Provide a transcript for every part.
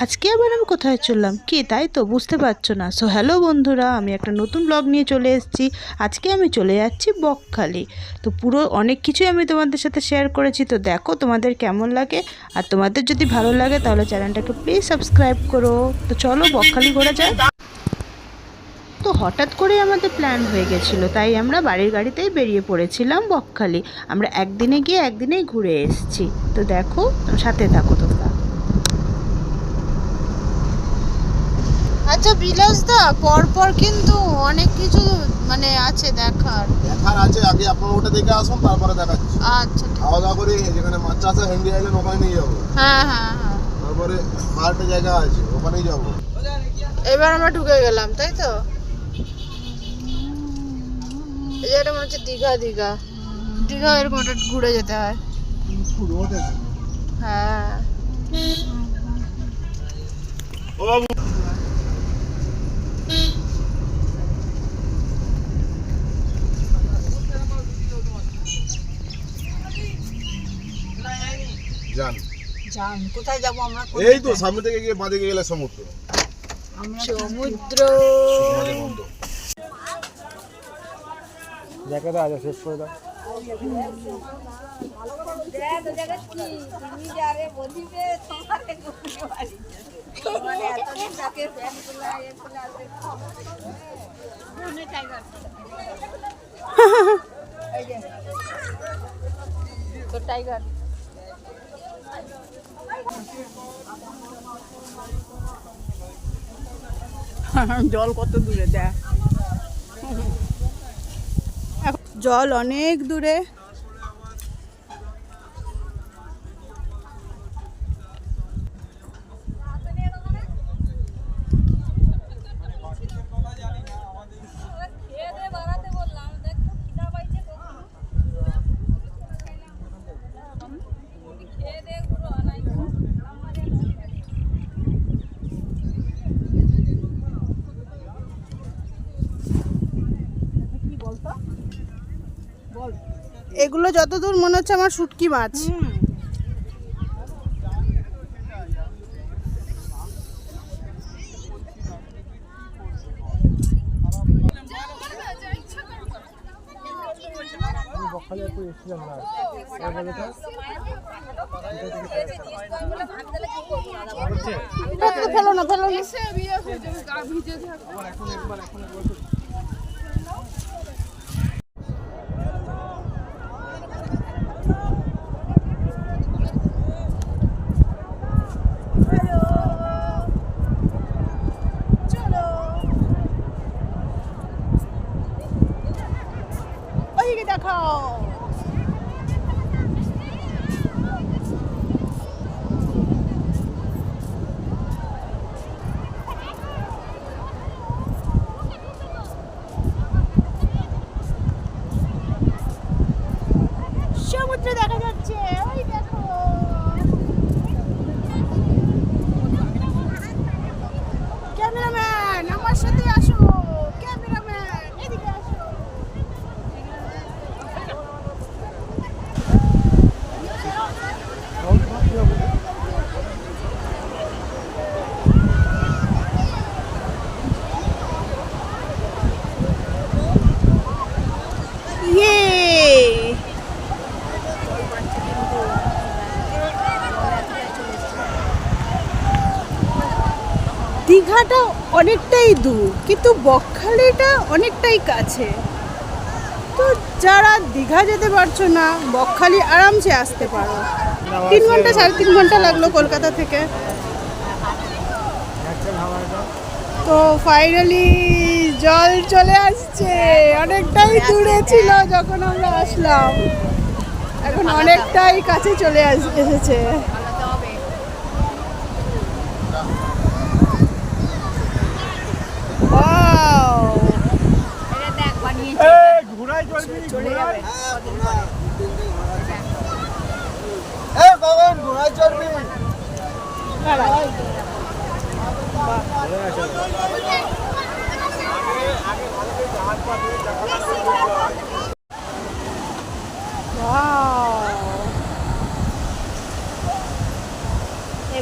আজকে আবার আমি কোথায় চললাম কি তাই তো বুঝতে পারছো না। সো হ্যালো বন্ধুরা, আমি একটা নতুন ব্লগ নিয়ে চলে এসেছি। আজকে আমি চলে যাচ্ছি বকখালি। তো পুরো অনেক কিছুই আমি তোমাদের সাথে শেয়ার করেছি, তো দেখো তোমাদের কেমন লাগে। আর তোমাদের যদি ভালো লাগে তাহলে চ্যানেলটাকে প্লিজ সাবস্ক্রাইব করো। তো চলো বকখালি ঘোরা যায়। তো হঠাৎ করে আমাদের প্ল্যান হয়ে গেছিলো, তাই আমরা বাড়ির গাড়িতেই বেরিয়ে পড়েছিলাম বকখালি। আমরা একদিনে গিয়ে একদিনেই ঘুরে এসেছি। তো দেখো, সাথে থাকো তোমরা। আচ্ছা বিলাস দা, পরপর কিন্তু অনেক কিছু মানে আছে দেখার। আছে, আগে আপনারা ওটা দেখে আসুন, তারপরে দেখাচ্ছি। আচ্ছা খাওয়া দাওয়া করে যেখানে মাছ চাষ আছে হেন্ডি আইল্যান্ড ওখানে নিয়ে যাবো। হ্যাঁ হ্যাঁ হ্যাঁ, তারপরে আরেকটা জায়গা আছে ওখানেই যাবো। এবার আমরা ঢুকে গেলাম তাই তো। এই জায়গাটা মনে হচ্ছে দীঘা দীঘা দীঘা, এরকম একটা ঘুরে যেতে হয়। হ্যাঁ ও বাবু, যান যান, কোথায় যাবো আমরা? এই তো সামনে থেকে গিয়ে বাঁদিকে গেলে সমুদ্র। সমুদ্র বন্ধ জায়গাটা আছে, শেষ করে দাও। টাইগার জল কত দূরে দেখ, জল অনেক দূরে। এগুলো যতদূর মনে হচ্ছে আমার শুটকি মাছ। ফেলো না ফেলো না। ওইদিকে দেখাও। সমুদ্র দেখা যাচ্ছে, ওই দেখো। ক্যামেরাম্যান আমার সাথে আসো, ক্যামেরাম্যান এদিকে আসো। ইয়ে দীঘাটা অনেকটাই দূর, কিন্তু বকখালিটা অনেকটাই কাছে। তো যারা দীঘা যেতে পারছো না, বকখালি আরামসে আসতে পারো। 3 ঘন্টা 3.5 ঘন্টা লাগলো কলকাতা থেকে। তো ফাইনালি জল চলে আসছে, অনেকটাই দূরে ছিল যখন আমরা আসলাম, এখন অনেকটাই কাছে চলে এসেছে।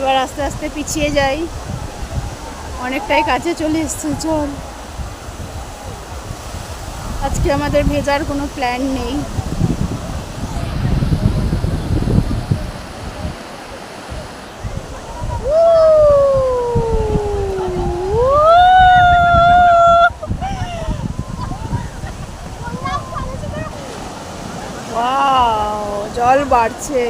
এবার আস্তে আস্তে পিছিয়ে যাই, অনেকটাই কাছে চলে এসছে। চল, আজকে আমাদের ভেজার কোনো প্ল্যান নেই। ওয়াও, জল বাড়ছে।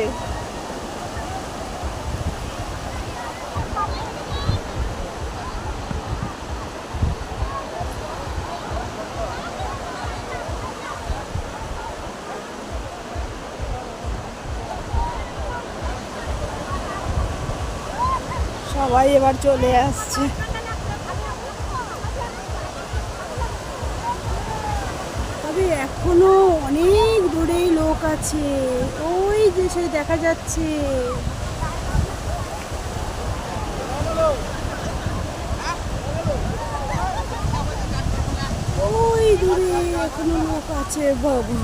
সবাই এবার চলে আসছে। তবে এখনো অনেক দূরেই লোক আছে, ওই যে সে দেখা যাচ্ছে। ওই দূরে এখনো লোক আছে বাবু।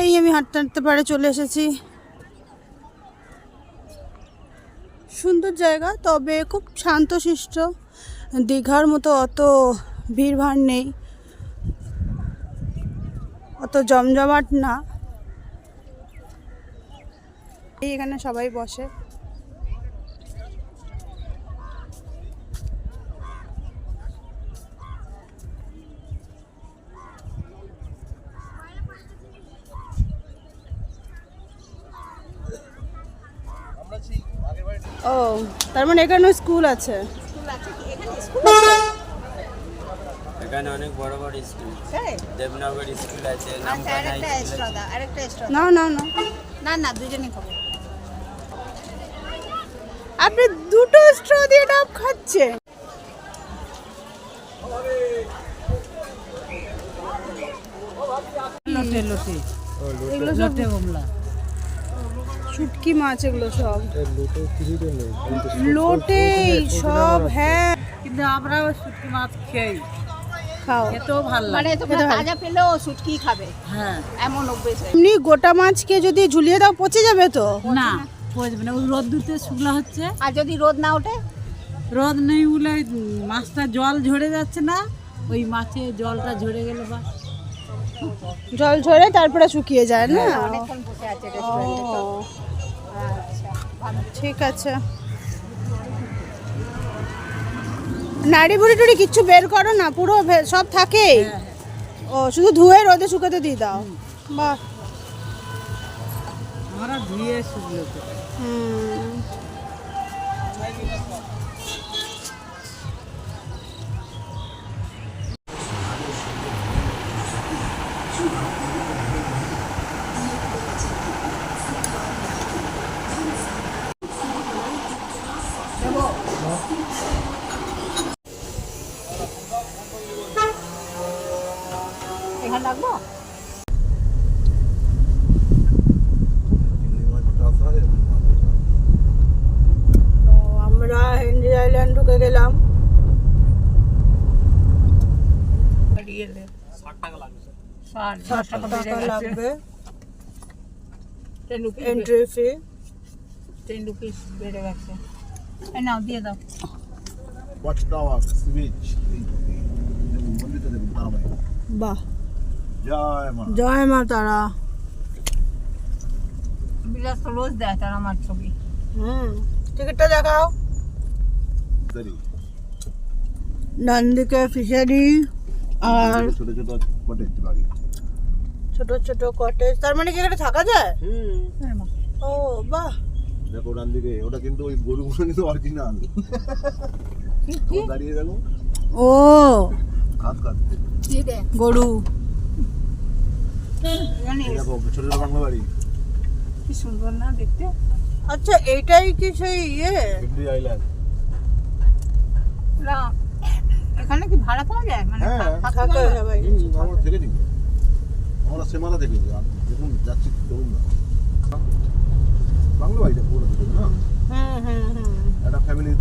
এই আমি হাঁটতে হাঁটতে পাড়ে চলে এসেছি। সুন্দর জায়গা, তবে খুব শান্তশিষ্ট। দীঘার মতো অত ভিড়ভাড় নেই, অত জমজমাট না। এই এখানে সবাই বসে। ও, তার মানে এখানে স্কুল আছে। এখানে অনেক বড় বড় স্কুল, দেবনগর স্কুল আছে, না না না না না, দুজনেই খাবো। আপনি দুটো স্ট্র দিয়ে ডাব খাচ্ছেন। লোটে লোটে এগুলো সব লোটে বোমলা, শুটকি মাছ, এগুলো সব লোটে সব। হ্যাঁ, কিন্তু আমরাও শুটকি মাছ খেয়ে খাও। খেতেও ভালো মানে লাগে। তোমরা তাজা পেলেও শুটকি খাবে, হ্যাঁ, এমন অভ্যেস হয়ে এমনি গোটা মাছকে যদি ঝুলিয়ে দাও পচে যাবে তো। না পচবে না, ওই রোদ দুতে শুকনো হচ্ছে। আর যদি রোদ না ওঠে, রোদ নেই বলে মাছটা জল ঝরে যাচ্ছে না, ওই মাছে জলটা ঝরে গেলে বা জল ঝরে তারপরে শুকিয়ে যায় না। অনেকক্ষণ বসে আছে রেস্টুরেন্টে। তো ও, আচ্ছা, ভালো। ঠিক আছে। নাড়ি ভুড়ি টুড়ি কিচ্ছু বের করো না, পুরো সব থাকে। ও, শুধু ধুয়ে রোদে শুকাতে দিয়ে দাও। বাহ। আমরা ধুয়ে শুকনো করি। হুম। এখানে রাখবো। তো আমরা হেনরি আইল্যান্ড ঢুকে গেলাম। 60 টাকা টাকা লাগবে 10 রুপিস, এন্ট্রি ফি। 10 রুপিস বেড়ে গেছে। এই নাও দিয়ে দাও। ওয়াচ টাওয়ার, সুইচ, মন্দিরটা দেখুন তারামাই। বাহ, জয় মা। জয় মা তারা। বিলাস তো রোজ দেয় তার আমার ছবি। টিকিটটা দেখাও। দাঁড়ি। ডানদিকে ফিশারি আর ছোট ছোট কটেজ বাড়ি। ছোট ছোট কটেজ। তার মানে কি এখানে থাকা যায়? হ্যাঁ, ও বাহ। দেখো ডান দিকে, ওটা কিন্তু ওই গরুগুলো কিন্তু অরিজিনাল। দাঁড়িয়ে গেল ও হাত কাটতে গরু দেখো ছোট ছোট বাংলা বাড়ি কি সুন্দর না দেখতে। আচ্ছা এইটাই কি সেই ইয়ে ভিক্টোরি আইল্যান্ড। না এখানে কি ভাড়া পাওয়া যায় মানে হ্যাঁ। থাকা যাবে? আমরা থেকেছি, আমরা সেমালা থেকেছি, দেখুন যাচ্ছি দেখুন না বাংলা বাড়িটা পুরো দেখুন না, একটা ফ্যামিলি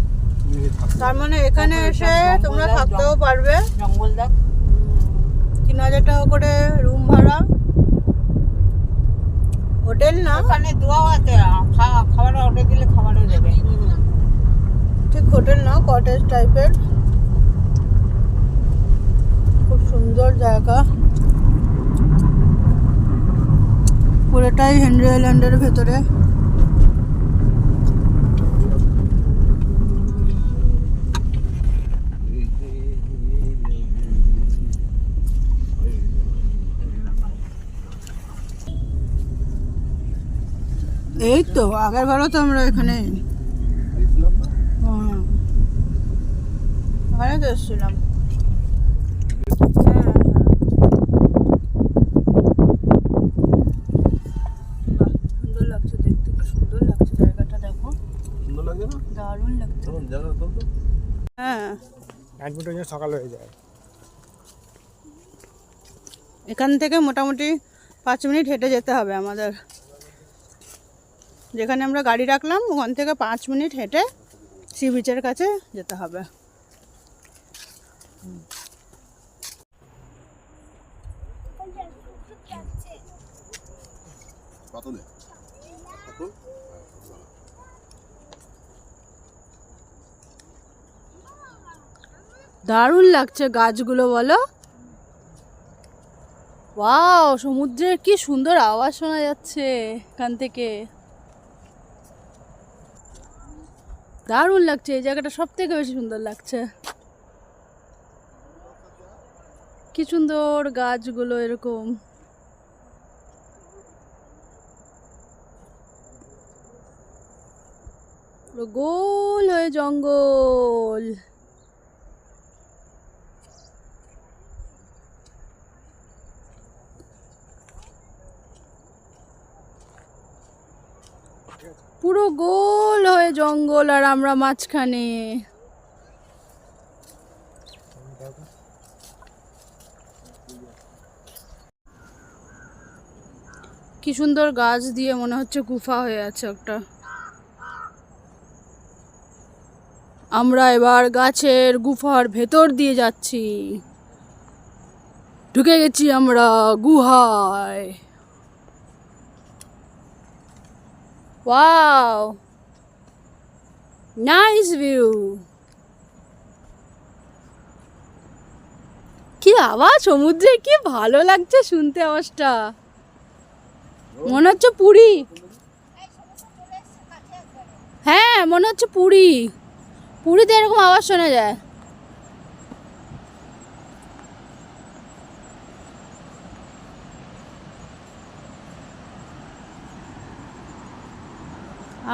নিয়ে থাকতে। তার মানে এখানে এসে তোমরা থাকতেও পারবে। জঙ্গল দেখ 3000 টাকা করে রুম ভাড়া, হোটেল না, ওখানে দোয়াও আছে, খাবার অর্ডার দিলে খাবারও দেবে। ঠিক হোটেল না, কটেজ টাইপের, খুব সুন্দর জায়গা। পুরোটাই হেনরি আইল্যান্ডের ভেতরে। এই তো আগের বারও তো আমরা এখানে গেছিলাম না? ওখানে তো এসেছিলাম। সুন্দর লাগছে দেখতে, কি সুন্দর লাগছে জায়গাটা, দেখো সুন্দর লাগে না? দারুণ লাগছে। চলুন জায়গা তো হ্যাঁ, সকাল হয়ে যায়। এখান থেকে মোটামুটি 5 মিনিট হেঁটে যেতে হবে আমাদের। যেখানে আমরা গাড়ি রাখলাম ওখান থেকে 5 মিনিট হেঁটে সি বিচের কাছে যেতে হবে। পাতলে পাতল। দারুণ লাগছে গাছগুলো, বলো। ওয়াও, সমুদ্রের কি সুন্দর আওয়াজ শোনা যাচ্ছে এখান থেকে। দারুণ লাগছে, এই জায়গাটা সব থেকে বেশি সুন্দর লাগছে। কি সুন্দর গাছগুলো এরকম। পুরো গোল হয়ে জঙ্গল। পুরো গোল হয়ে জঙ্গল আর আমরা মাঝখানে। কি সুন্দর গাছ দিয়ে মনে হচ্ছে গুফা হয়ে আছে একটা। আমরা এবার গাছের গুফার ভেতর দিয়ে যাচ্ছি। ঢুকে গেছি আমরা গুহায়। Wow, nice view. কি আওয়াজ সমুদ্রে, কি ভালো লাগছে শুনতে আওয়াজটা, মনে হচ্ছে পুরী। হ্যাঁ মনে হচ্ছে পুরী, পুরীতে এরকম আওয়াজ শোনা যায়।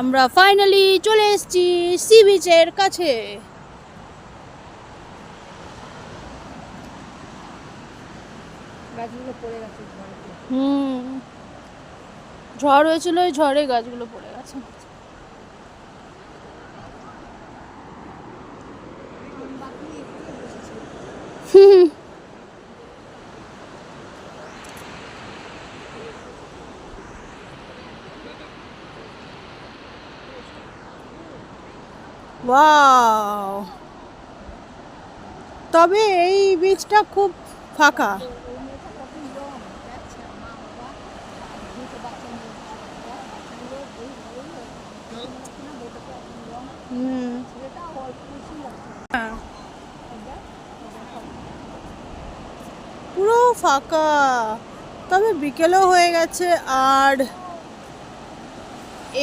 আমরা ফাইনালি চলে এসেছি সি বিচের কাছে। ঝড় হয়েছিল, ওই ঝড়ে গাছগুলো পড়ে গেছে। ওয়াও, তবে এই বীজটা খুব ফাঁকা। পুরো ফাঁকা, তবে বিকেলও হয়ে গেছে। আর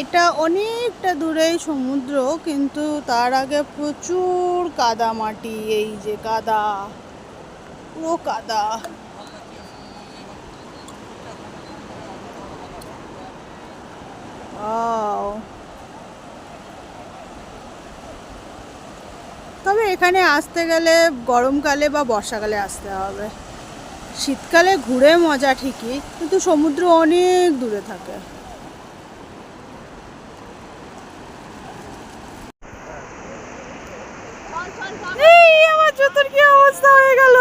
এটা অনেকটা দূরেই সমুদ্র, কিন্তু তার আগে প্রচুর কাদা মাটি। এই যে কাদা, পুরো কাদা। ওয়াও, তবে এখানে আসতে গেলে গরমকালে বা বর্ষাকালে আসতে হবে। শীতকালে ঘুরে মজা ঠিকই, কিন্তু সমুদ্র অনেক দূরে থাকে। এই আমার জুতোর কি অবস্থা হয়ে গেল,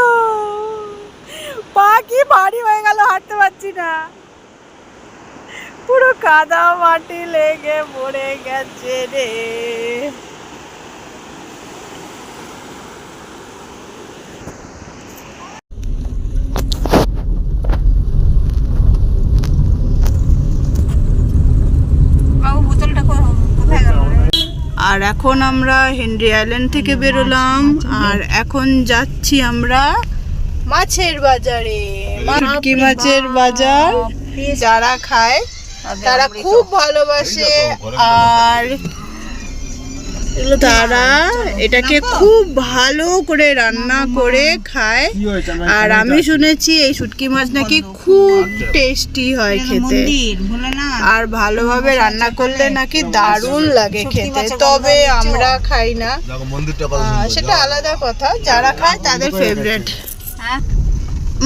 পা কি ভারী হয়ে গেল, হাঁটতে পারছি না, পুরো কাদা মাটি লেগে পড়ে গেছে রে। আর এখন আমরা হেনরি আইল্যান্ড থেকে বেরোলাম, আর এখন যাচ্ছি আমরা মাছের বাজারে। শুটকি মাছের বাজার যারা খায় তারা খুব ভালোবাসে, আর তারা এটাকে খুব ভালো করে রান্না করে খায়। আর আমি শুনেছি এই শুটকি মাছ নাকি খুব টেস্টি হয় খেতে, আর ভালোভাবে রান্না করলে নাকি দারুণ লাগে খেতে। তবে আমরা খাই না, সেটা আলাদা কথা, যারা খায় তাদের ফেভারিট।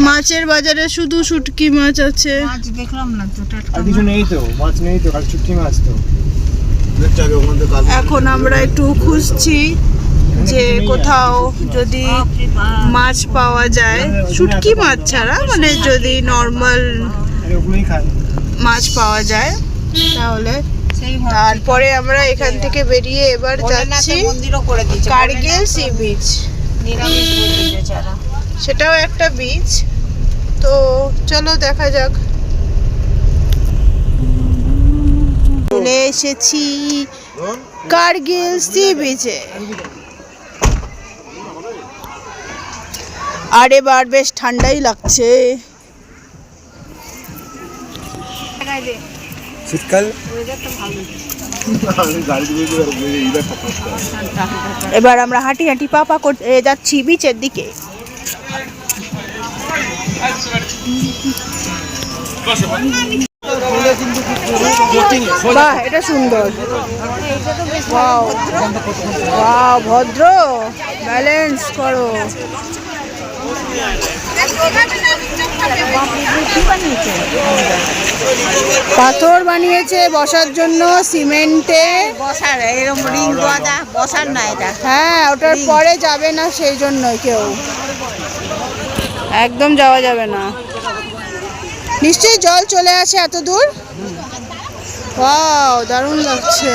মাছের বাজারে শুধু শুটকি মাছ আছে, মাছ দেখলাম না তো, টাটকা আর কিছু নেই তো, মাছ নেই তো, আর শুটকি মাছ তো। এখন আমরা একটু খুঁজছি যে কোথাও যদি মাছ পাওয়া যায়, শুটকি মাছ ছাড়া, মানে যদি নর্মাল আরে ওগুলোই খায়। মাছ পাওয়া যায় তাহলে। তারপরে আমরা এখান থেকে বেরিয়ে এবার যাচ্ছি মন্দিরও করে দিয়েছে কার্গিল সি বিচ, নিরামিষ বলতে বেচারা। সেটাও একটা বিচ। তো চলো দেখা যাক। চলে এসেছি কার্গিল সি বিচে, আর এবার বেশ ঠান্ডাই লাগছে। শীতকাল এবার আমরা হাঁটি হাঁটি পাপা করতে যাচ্ছি বিচের দিকে। বাহ, এটা সুন্দর, ওয়াও ওয়াও, ভদ্র, ব্যালেন্স করো। পাথর বানিয়েছে বসার জন্য, সিমেন্টে বসার এরকম রিং দেওয়া, বসার না এটা। হ্যাঁ, ওটার পরে যাবে না, সেই জন্যই কেউ একদম যাওয়া যাবে না। নিশ্চয়ই জল চলে আসে এত দূর। ওয়াও, দারুণ লাগছে।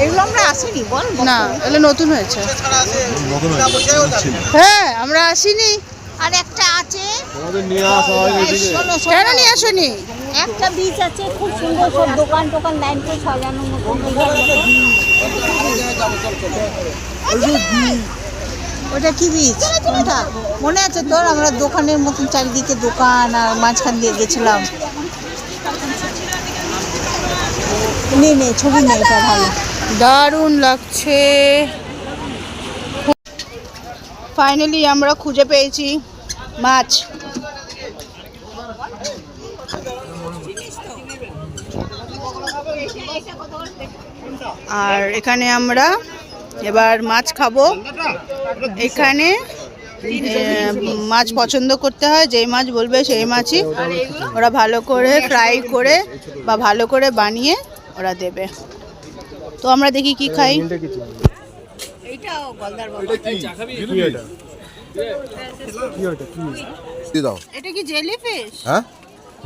এগুলো আমরা আসিনি বল না, এগুলো নতুন হয়েছে। হ্যাঁ, আমরা আসিনি। আর একটা আছে, কেন নিয়ে আসনি? একটা বীজ আছে খুব সুন্দর, সব দোকান টোকান লাইন করে সাজানোর মতো। ওটা কি বীজ? কোনটা মনে আছে তোর? আমরা দোকানের মতন চারিদিকে দোকান, আর মাঝখান দিয়ে গেছিলাম। নে ছবি নেই, এটা ভালো, দারুণ লাগছে। ফাইনালি আমরা খুঁজে পেয়েছি মাছ। আর এখানে আমরা এবার মাছ খাবো। এখানে মাছ পছন্দ করতে হয়, যেই মাছ বলবে সেই মাছই ওরা ভালো করে ফ্রাই করে বা ভালো করে বানিয়ে ওরা দেবে। তো আমরা দেখি কি খাই। এইটাও গলদার এটা কি জেলিফিশ? হ্যাঁ,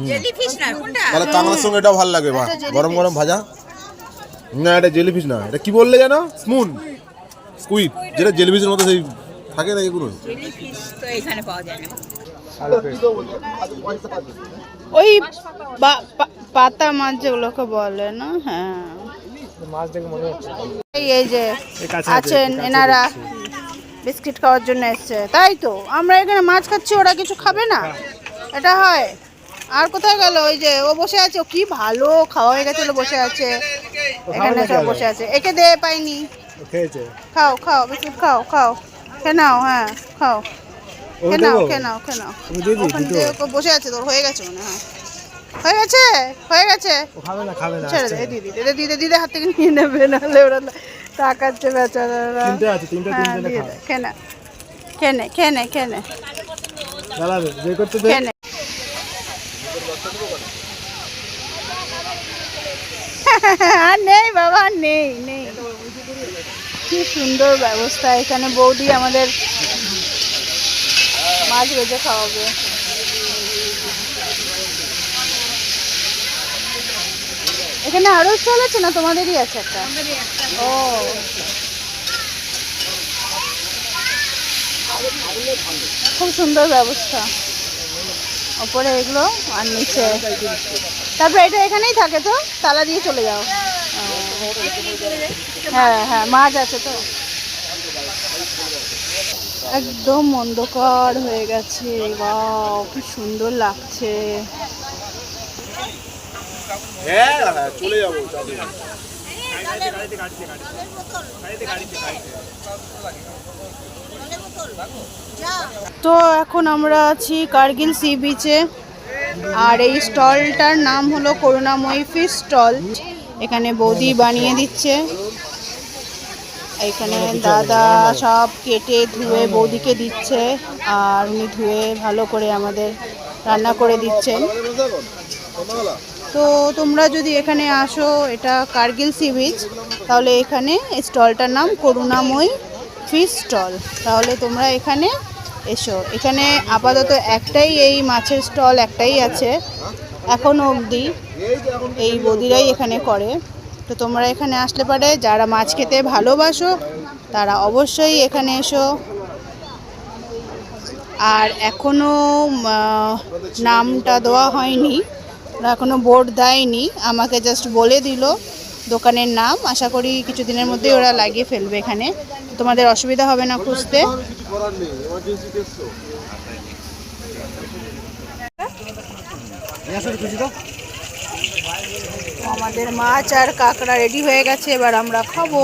জেলিফিশ না কোনটা? তাহলে কাঁকড়ার সঙ্গে এটা ভালো লাগে, গরম গরম ভাজা। না, এটা জেলিফিশ না, এটা কি বললে জানো? স্পুন, স্কুইড, যেটা জেলিফিশের মতো সেই থাকে না এগুলো। জেলিফিশ তো এখানে পাওয়া যায় না। ওই পাতা মাছ যেগুলোকে বলে না। হ্যাঁ, মাছ দেখে মনে হচ্ছে। এই যে এই কাছে আছেন এনারা, বিস্কিট খাওয়ার জন্য এসছে। তাই তো আমরা এখানে মাছ খাচ্ছি, ওরা কিছু খাবে না, এটা হয়? আর কোথায় গেল? ওই যে ও বসে আছে, ও কি ভালো খাওয়া হয়ে গেছিল, বসে আছে এখানে, সব বসে আছে। একে দে, পাইনি। খেয়েছে। খাও খাও, বিস্কুট খাও, খাও, খেয়ে নাও। হ্যাঁ, খাও, খেয়ে নাও, খেয়ে নাও, খেয়ে নাও। ওখানে বসে আছে, তোর হয়ে গেছে মনে হয়। হয়ে গেছে, হয়ে গেছে। ও খাবে না, খাবে না। ছেড়ে দে, দিদি হাত থেকে নিয়ে নেবে, নাহলে ওরা তাকাচ্ছে বেচারারা। তিনটে আছে, তিনটে হ্যাঁ, তিনটে দিয়ে খা। দে, খেনে খেনে খেনে খেনে চালাবে যে করতে দে। খেনে। আর নেই বাবা, আর নেই নেই। কি সুন্দর ব্যবস্থা এখানে, বৌদি আমাদের মাছ ভেজে খাওয়াবে। এখানে আরো স্টল আছে না, তোমাদেরই আছে একটা? ও, খুব সুন্দর ব্যবস্থা। ওপরে এগুলো আর নিচে, তারপরে এটা এখানেই থাকে তো, তালা দিয়ে চলে যাও। হ্যাঁ হ্যাঁ, মাছ আছে তো। একদম অন্ধকার হয়ে গেছে। বাহ, কি সুন্দর লাগছে। হ্যাঁ হ্যাঁ, চলে যাবো। তো এখন আমরা আছি কার্গিল সি বিচে, আর এই স্টলটার নাম হলো করুণাময়ী ফিশ স্টল। এখানে বৌদি বানিয়ে দিচ্ছে। এখানে দাদা সব কেটে ধুয়ে বৌদিকে দিচ্ছে, আর উনি ধুয়ে ভালো করে আমাদের রান্না করে দিচ্ছেন। তো তোমরা যদি এখানে আসো, এটা কার্গিল সি বিচ, তাহলে এখানে স্টলটার নাম করুণাময়ী ফিশ স্টল। তাহলে তোমরা এখানে এসো। এখানে আপাতত একটাই এই মাছের স্টল একটাই আছে এখনও অবধি, এই বৌদিরাই এখানে করে। তো তোমরা এখানে আসলে পারে, যারা মাছ খেতে ভালোবাসো তারা অবশ্যই এখানে এসো। আর এখনও নামটা দেওয়া হয়নি, ওরা এখনও বোর্ড দেয়নি, আমাকে জাস্ট বলে দিল দোকানের নাম। আশা করি কিছুদিনের মধ্যেই ওরা লাগিয়ে ফেলবে এখানে, তোমাদের অসুবিধা হবে না খুঁজতে। আমাদের মাছ আর কাঁকড়া রেডি হয়ে গেছে, এবার আমরা খাবো।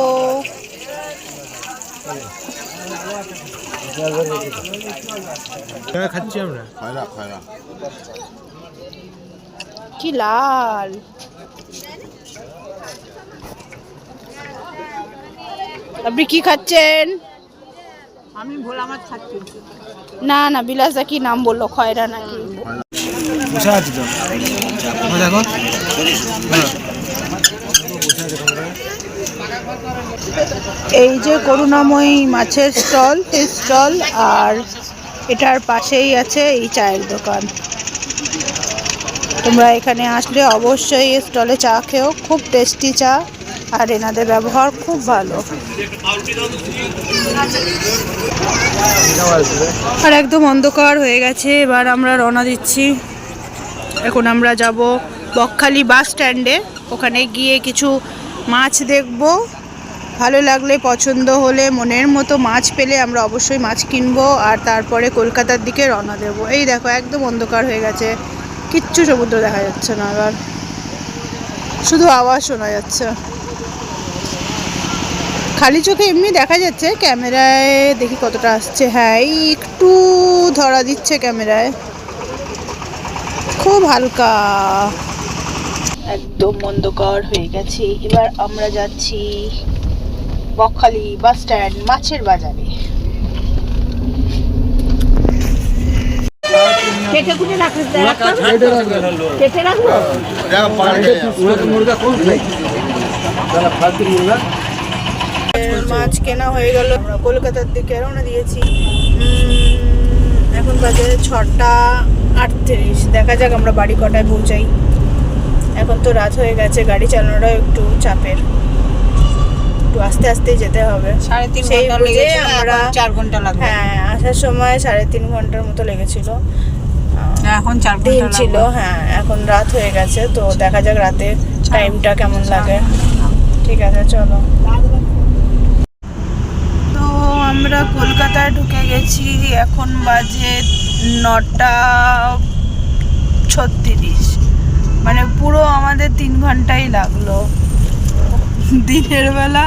খাচ্ছি আমরা। খায়রা খায়রা। কি লাল! আপনি কি খাচ্ছেন? আমি ভোলা মাছ খাচ্ছি। না না, বিলাসদা কি নাম বললো, খয়রা নাকি? বসে আছি তো। দেখো এই যে করুণাময়ী মাছের স্টল, ফিশ স্টল, আর এটার পাশেই আছে এই চায়ের দোকান। তোমরা এখানে আসলে অবশ্যই এই স্টলে চা খেও, খুব টেস্টি চা, আর এনাদের ব্যবহার খুব ভালো। আর একদম অন্ধকার হয়ে গেছে, এবার আমরা রওনা দিচ্ছি। এখন আমরা যাব বকখালি বাস স্ট্যান্ডে, ওখানে গিয়ে কিছু মাছ দেখব। ভালো লাগলে, পছন্দ হলে, মনের মতো মাছ পেলে আমরা অবশ্যই মাছ কিনবো, আর তারপরে কলকাতার দিকে রওনা দেব। এই দেখো, একদম অন্ধকার হয়ে গেছে, কিচ্ছু সমুদ্র দেখা যাচ্ছে না, এবার শুধু আওয়াজ শোনা যাচ্ছে। খালি চোখে এমনি দেখা যাচ্ছে, ক্যামেরায় দেখি কতটা আসছে। হ্যাঁ, এই একটু ধরা দিচ্ছে ক্যামেরায়, খুব হালকা। একদম অন্ধকার হয়ে গেছে, এবার আমরা যাচ্ছি বকখালি বাস স্ট্যান্ড, মাছের বাজারে। কেটে কুটে রাখলে কেটে রাখবো। মাছ কেনা হয়ে গেল, আমরা কলকাতার দিকে রওনা দিয়েছি। এখন বাজে 6:38। দেখা যাক আমরা বাড়ি কটায় পৌঁছাই। এখন তো রাত হয়ে গেছে, গাড়ি চালানোটাও একটু চাপের, একটু আস্তে আস্তেই যেতে হবে। 3.5 সেই ঘন্টা বুঝে লেগেছিল, আমরা 4 ঘন্টা লাগবে। হ্যাঁ, আসার সময় 3.5 ঘন্টার মতো লেগেছিল। এখন 4 দিন ঘন্টা ছিল, হ্যাঁ, এখন রাত হয়ে গেছে। তো দেখা যাক রাতে টাইমটা কেমন লাগে। ঠিক আছে, চলো। তো আমরা কলকাতায় ঢুকে গেছি, এখন বাজে 9:36। মানে পুরো আমাদের 3 ঘন্টাই লাগলো। দিনের বেলা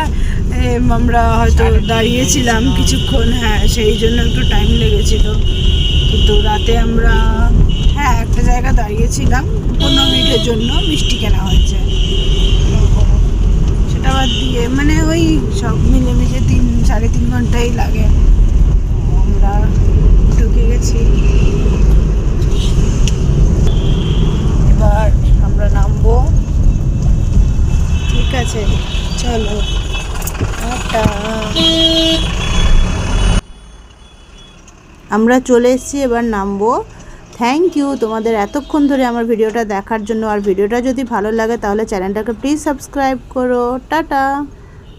আমরা হয়তো দাঁড়িয়েছিলাম কিছুক্ষণ, হ্যাঁ, সেই জন্য একটু টাইম লেগেছিল। কিন্তু রাতে আমরা, হ্যাঁ, একটা জায়গা দাঁড়িয়েছিলাম 15 মিনিটের জন্য, মিষ্টি কেনা হয়েছে। সেটা বাদ দিয়ে মানে ওই সব মিলেমিশে 3-3.5 ঘন্টাই লাগে। আমরা ঢুকে গেছি, এবার আমরা নামবো। ঠিক আছে, চলো টাটা। আমরা চলে এসেছি, এবার নামবো। থ্যাংক ইউ তোমাদের এতক্ষণ ধরে আমার ভিডিওটা দেখার জন্য। আর ভিডিওটা যদি ভালো লাগে তাহলে চ্যানেলটাকে প্লিজ সাবস্ক্রাইব করো। টাটা।